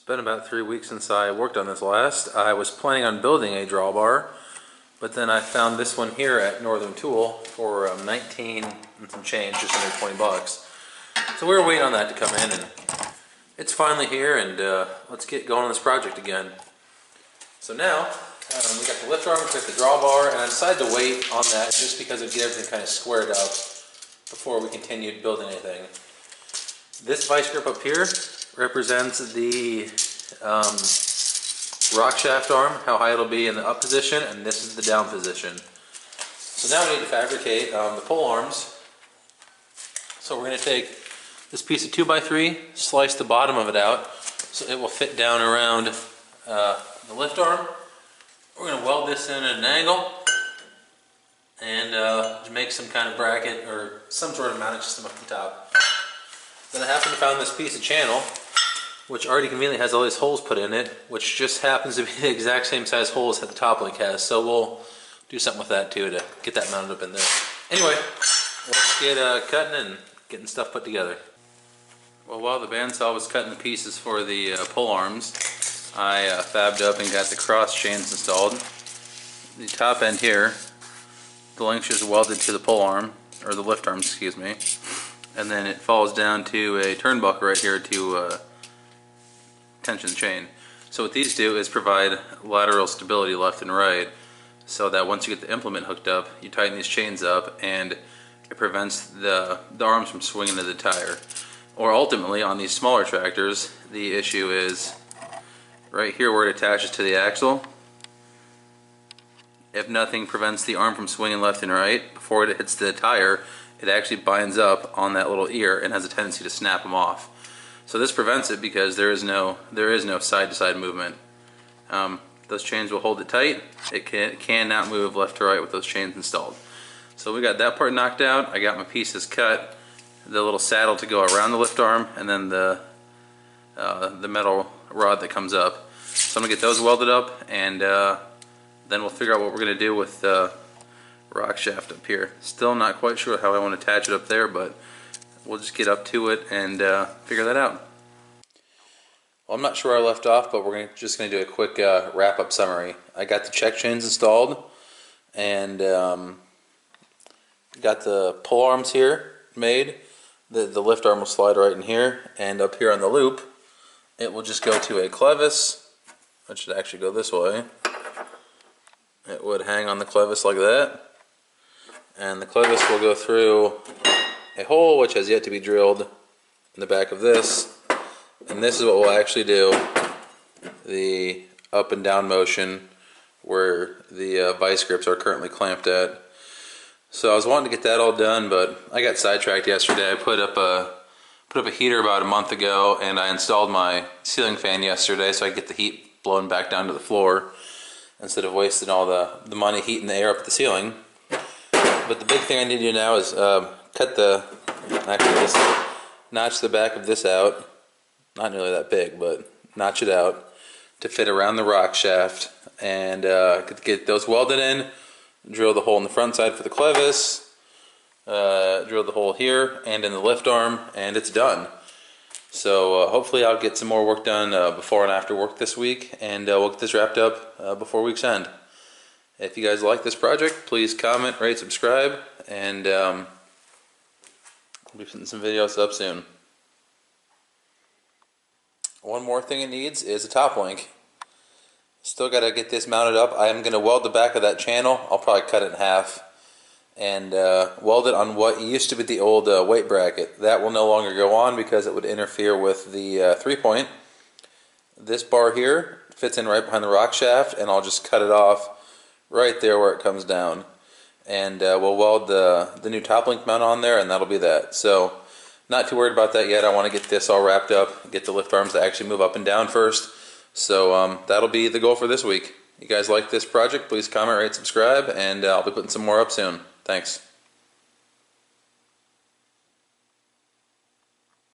been about 3 weeks since I worked on this last. I was planning on building a drawbar, but then I found this one here at Northern Tool for 19 and some change, just under 20 bucks. So we were waiting on that to come in, and it's finally here, and let's get going on this project again. So now, we got the lift arm, we took the drawbar, and I decided to wait on that just because it would get everything kind of squared up before we continued building anything. This vice grip up here represents the rock shaft arm, how high it'll be in the up position, and this is the down position. So now we need to fabricate the pole arms. So we're going to take this piece of 2x3, slice the bottom of it out so it will fit down around the lift arm. We're going to weld this in at an angle and make some kind of bracket or some sort of mounting system up the top. Then I happened to find this piece of channel, which already conveniently has all these holes put in it, which just happens to be the exact same size holes that the top link has. So we'll do something with that too to get that mounted up in there. Anyway, let's get cutting and getting stuff put together. Well, while the bandsaw was cutting the pieces for the pole arms, I fabbed up and got the cross chains installed. The top end here, the length is welded to the pole arm, or the lift arm, excuse me, and then it falls down to a turnbuckle right here to tension the chain. So what these do is provide lateral stability left and right, so that once you get the implement hooked up, you tighten these chains up and it prevents the arms from swinging to the tire. Or ultimately, on these smaller tractors, the issue is right here where it attaches to the axle. If nothing prevents the arm from swinging left and right before it hits the tire, it actually binds up on that little ear and has a tendency to snap them off. So this prevents it because there is no side-to-side movement. Those chains will hold it tight. It cannot move left to right with those chains installed. So we got that part knocked out. I got my pieces cut, the little saddle to go around the lift arm, and then the metal rod that comes up. So I'm gonna get those welded up, and then we'll figure out what we're gonna do with the rock shaft up here. Still not quite sure how I want to attach it up there, but we'll just get up to it and figure that out. Well, I'm not sure where I left off, but we're just going to do a quick wrap-up summary. I got the check chains installed, and got the pull arms here made. The lift arm will slide right in here, and up here on the loop, it will just go to a clevis. It should actually go this way. It would hang on the clevis like that, and the clevis will go through a hole which has yet to be drilled in the back of this, and this is what will actually do the up and down motion where the vice grips are currently clamped at. So I was wanting to get that all done, but I got sidetracked yesterday. I put up a heater about a month ago, and I installed my ceiling fan yesterday so I get the heat blown back down to the floor instead of wasting all the money heating the air up at the ceiling. But the big thing I need to do now is notch the back of this out. Not nearly that big, but notch it out to fit around the rock shaft, and get those welded in, drill the hole in the front side for the clevis, drill the hole here and in the lift arm, and it's done. So hopefully I'll get some more work done before and after work this week, and we'll get this wrapped up before week's end. If you guys like this project, please comment, rate, subscribe, and we'll be putting some videos up soon. One more thing it needs is a top link. Still got to get this mounted up. I am going to weld the back of that channel. I'll probably cut it in half and weld it on what used to be the old weight bracket. That will no longer go on because it would interfere with the 3-point. This bar here fits in right behind the rock shaft, and I'll just cut it off right there where it comes down, and we'll weld the new top link mount on there, and that'll be that. So not too worried about that yet. I want to get this all wrapped up, get the lift arms to actually move up and down first. So that'll be the goal for this week. You guys like this project, please comment, rate, subscribe, and I'll be putting some more up soon. Thanks.